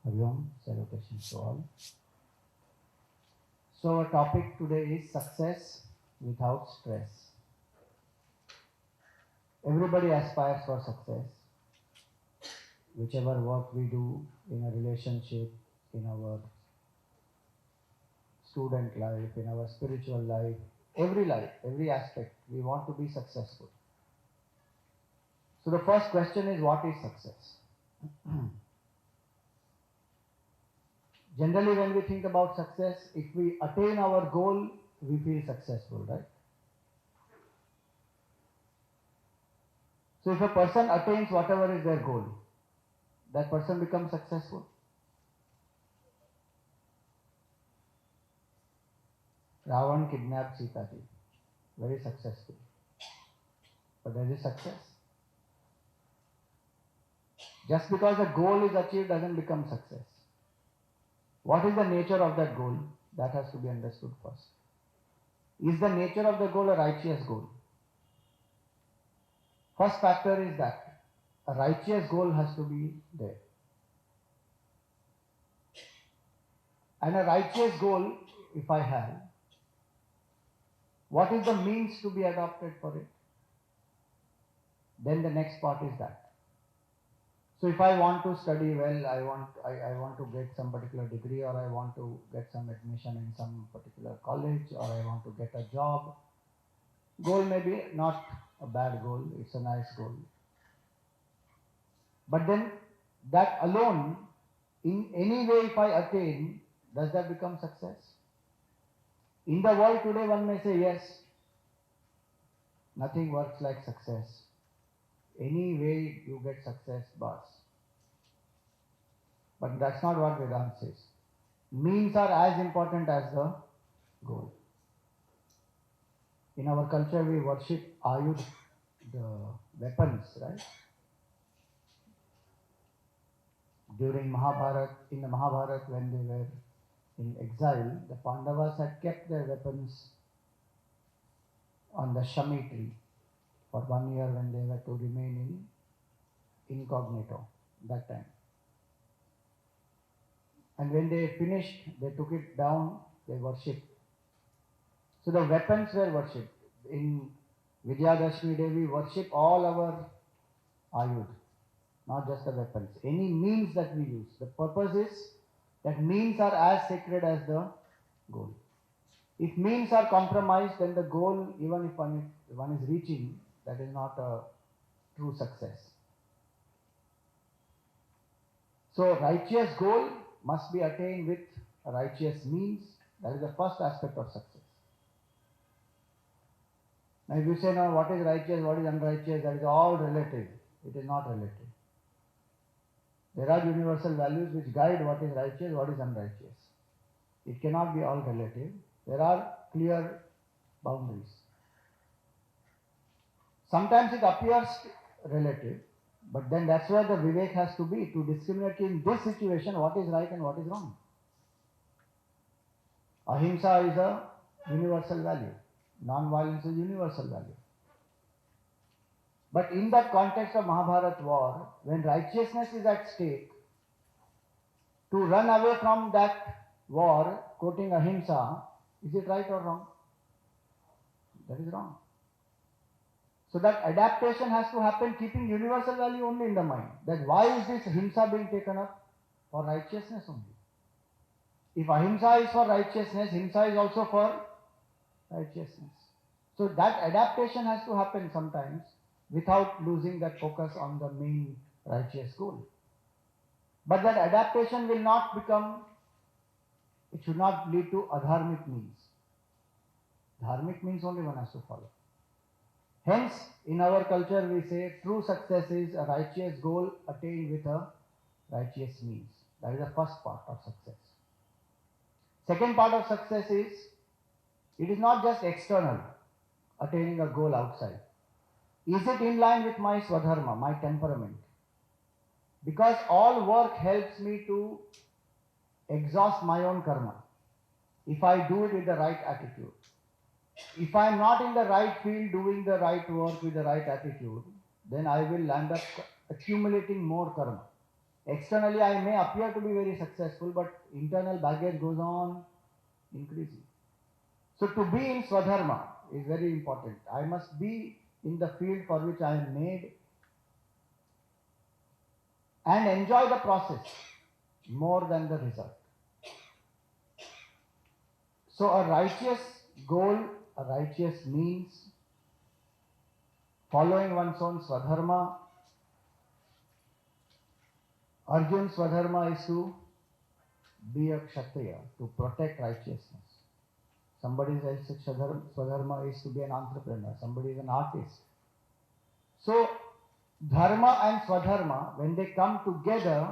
Hariom, salutations to all. So our topic today is success without stress. Everybody aspires for success. Whichever work we do in a relationship, in our student life, in our spiritual life, every aspect, we want to be successful. So the first question is, what is success? Generally, when we think about success, if we attain our goal, we feel successful, right? So if a person attains whatever is their goal, that person becomes successful. Ravan kidnapped Sita ji, very successful. But there is success. Just because a goal is achieved doesn't become success. What is the nature of that goal? That has to be understood first. Is the nature of the goal a righteous goal? First factor is that a righteous goal has to be there. And a righteous goal, if I have, what is the means to be adopted for it? Then the next part is that. So if I want to study well, I want to get some particular degree, or I want to get some admission in some particular college, or I want to get a job. Goal may be not a bad goal, it's a nice goal. But then that alone, in any way if I attain, does that become success? In the world today one may say yes, nothing works like success. Any way you get success, boss. But that's not what Vedanta says. Means are as important as the goal. In our culture, we worship Ayudh, the weapons, right? During Mahabharata, in the Mahabharata, when they were in exile, the Pandavas had kept their weapons on the Shami tree for 1 year when they were to remain in incognito that time. And when they finished, they took it down, they worshipped. So the weapons were worshipped. In Vijayadashmi Day, we worship all our Ayudh, not just the weapons. Any means that we use. The purpose is that means are as sacred as the goal. If means are compromised, then the goal, even if one is reaching, that is not a true success. So righteous goal must be attained with righteous means. That is the first aspect of success. Now if you say now what is righteous, what is unrighteous, that is all relative. It is not relative. There are universal values which guide what is righteous, what is unrighteous. It cannot be all relative. There are clear boundaries. Sometimes it appears relative, but then that's where the vivek has to be, to discriminate in this situation what is right and what is wrong. Ahimsa is a universal value. Non-violence is universal value. But in that context of Mahabharata war, when righteousness is at stake, to run away from that war, quoting Ahimsa, is it right or wrong? That is wrong. So that adaptation has to happen keeping universal value only in the mind. That why is this Ahimsa being taken up? For righteousness only. If Ahimsa is for righteousness, Himsa is also for righteousness. So that adaptation has to happen sometimes without losing that focus on the main righteous goal. But that adaptation will not become, it should not lead to adharmic means. Dharmic means only one has to follow. Hence, in our culture we say true success is a righteous goal attained with a righteous means. That is the first part of success. Second part of success is, it is not just external, attaining a goal outside. Is it in line with my swadharma, my temperament? Because all work helps me to exhaust my own karma, if I do it with the right attitude. If I am not in the right field doing the right work with the right attitude, then I will end up accumulating more karma. Externally, I may appear to be very successful, but internal baggage goes on increasing. So to be in Swadharma is very important. I must be in the field for which I am made and enjoy the process more than the result. So a righteous goal, a righteous means, following one's own Swadharma. Arjun's Swadharma is to be a Kshatriya, to protect righteousness. Somebody else's Swadharma is to be an entrepreneur. Somebody is an artist. So, Dharma and Swadharma, when they come together,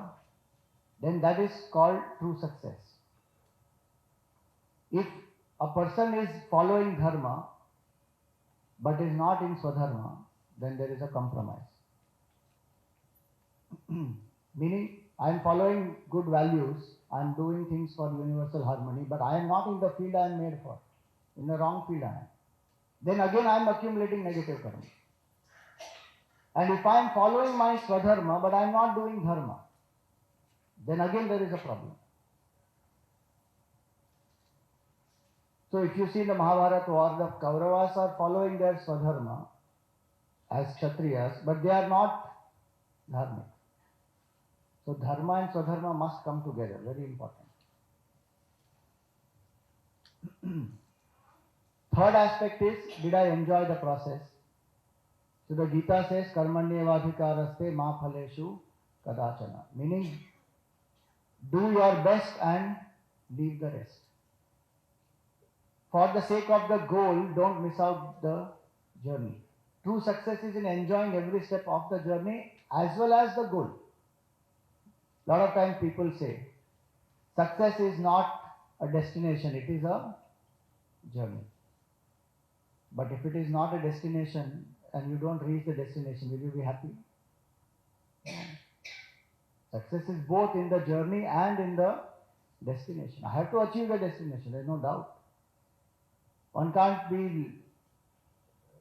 then that is called true success. If a person is following Dharma, but is not in Swadharma, then there is a compromise. Meaning, I am following good values, I am doing things for universal harmony, but I am not in the field I am made for. In the wrong field I am. Then again I am accumulating negative karma. And if I am following my Swadharma, but I am not doing Dharma, then again there is a problem. So if you see the Mahabharata war, the Kauravas are following their Swadharma as Kshatriyas, but they are not Dharmic. So Dharma and Swadharma must come together, very important. Third aspect is, did I enjoy the process? So the Gita says, Karmanyevadhikaraste ma phaleshu kadachana. Meaning, do your best and leave the rest. For the sake of the goal, don't miss out the journey. True success is in enjoying every step of the journey as well as the goal. A lot of times people say, success is not a destination, it is a journey. But if it is not a destination and you don't reach the destination, will you be happy? Success is both in the journey and in the destination. I have to achieve the destination, there is no doubt. One can't be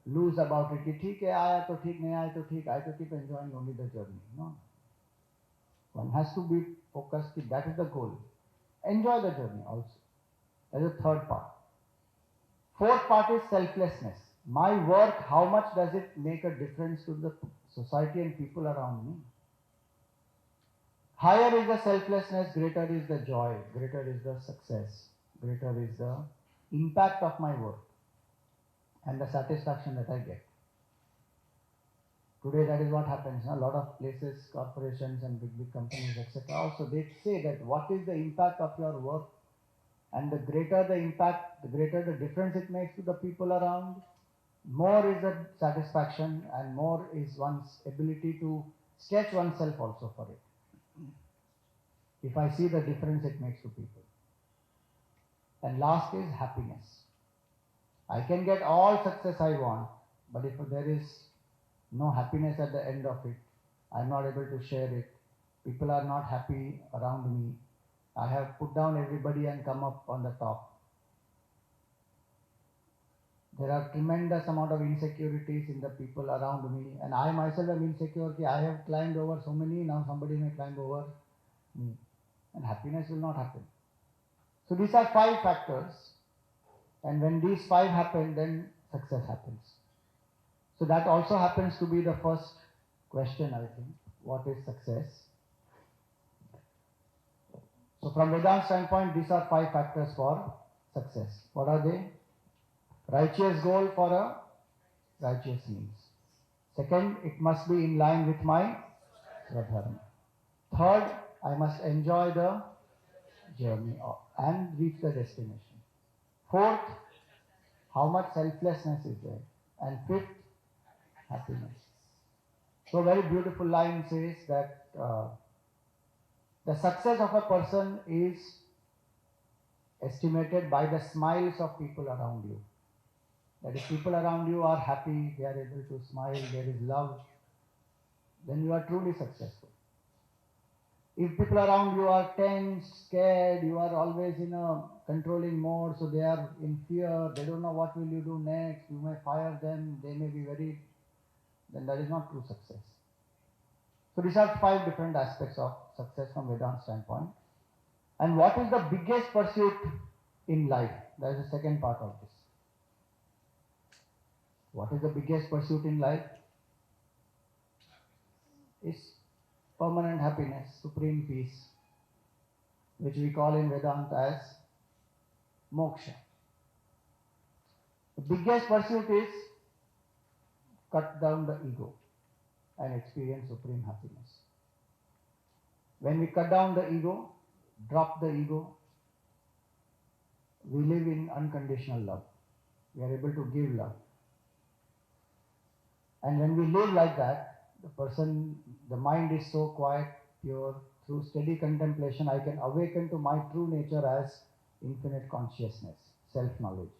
loose about it. Ki, theek hai, aaya to theek, nahi aaya to theek. I have to keep enjoying only the journey. No. One has to be focused, that is the goal. Enjoy the journey also. That is the third part. Fourth part is selflessness. My work, how much does it make a difference to the society and people around me? Higher is the selflessness, greater is the joy, greater is the success, greater is the impact of my work and the satisfaction that I get. Today that is what happens. A lot of places, corporations and big companies, etc. Also they say that what is the impact of your work, and the greater the impact, the greater the difference it makes to the people around, more is the satisfaction and more is one's ability to stretch oneself also for it. If I see the difference it makes to people. And last is happiness. I can get all success I want, but if there is no happiness at the end of it, I am not able to share it, people are not happy around me, I have put down everybody and come up on the top. There are tremendous amount of insecurities in the people around me, and I myself am insecure. I have climbed over so many, now somebody may climb over me, and happiness will not happen. So these are 5 factors, and when these 5 happen, then success happens. So that also happens to be the first question, I think. What is success? So from Vedanta standpoint, these are 5 factors for success. What are they? Righteous goal for a righteous means. Second, it must be in line with my Swadharma. Third, I must enjoy the journey and reach the destination. Fourth, how much selflessness is there. And fifth, happiness. So a very beautiful line says that the success of a person is estimated by the smiles of people around you. That if people around you are happy, they are able to smile, there is love, then you are truly successful. If people around you are tense, scared, you are always in a controlling mode, so they are in fear, they don't know what will you do next, you may fire them, they may be very, then that is not true success. So these are 5 different aspects of success from Vedanta standpoint. And what is the biggest pursuit in life? That is the second part of this. What is the biggest pursuit in life? Is permanent happiness, supreme peace, which we call in Vedanta as moksha. The biggest pursuit is cut down the ego and experience supreme happiness. When we cut down the ego, drop the ego, we live in unconditional love. We are able to give love. And when we live like that, the mind is so quiet, pure. Through steady contemplation, I can awaken to my true nature as infinite consciousness, self-knowledge.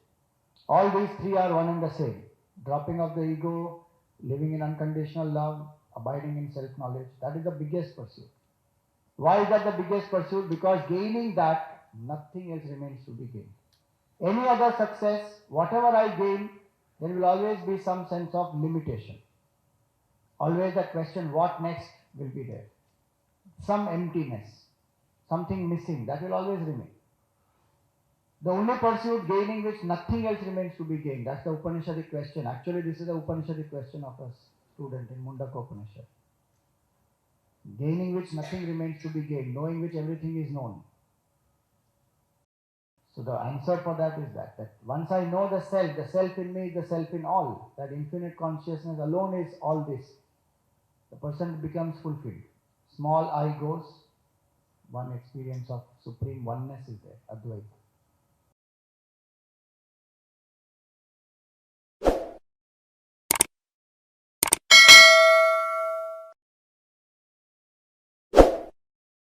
All these 3 are one and the same. Dropping of the ego, living in unconditional love, abiding in self-knowledge. That is the biggest pursuit. Why is that the biggest pursuit? Because gaining that, nothing else remains to be gained. Any other success, whatever I gain, there will always be some sense of limitation. Always the question, what next, will be there. Some emptiness, something missing, that will always remain. The only pursuit gaining which nothing else remains to be gained, that's the Upanishadic question. Actually, this is the Upanishadic question of a student in Mundaka Upanishad. Gaining which nothing remains to be gained, knowing which everything is known. So the answer for that is that once I know the self in me is the self in all, that infinite consciousness alone is all this, the person becomes fulfilled. Small I goes, one experience of supreme oneness is there, Advaita.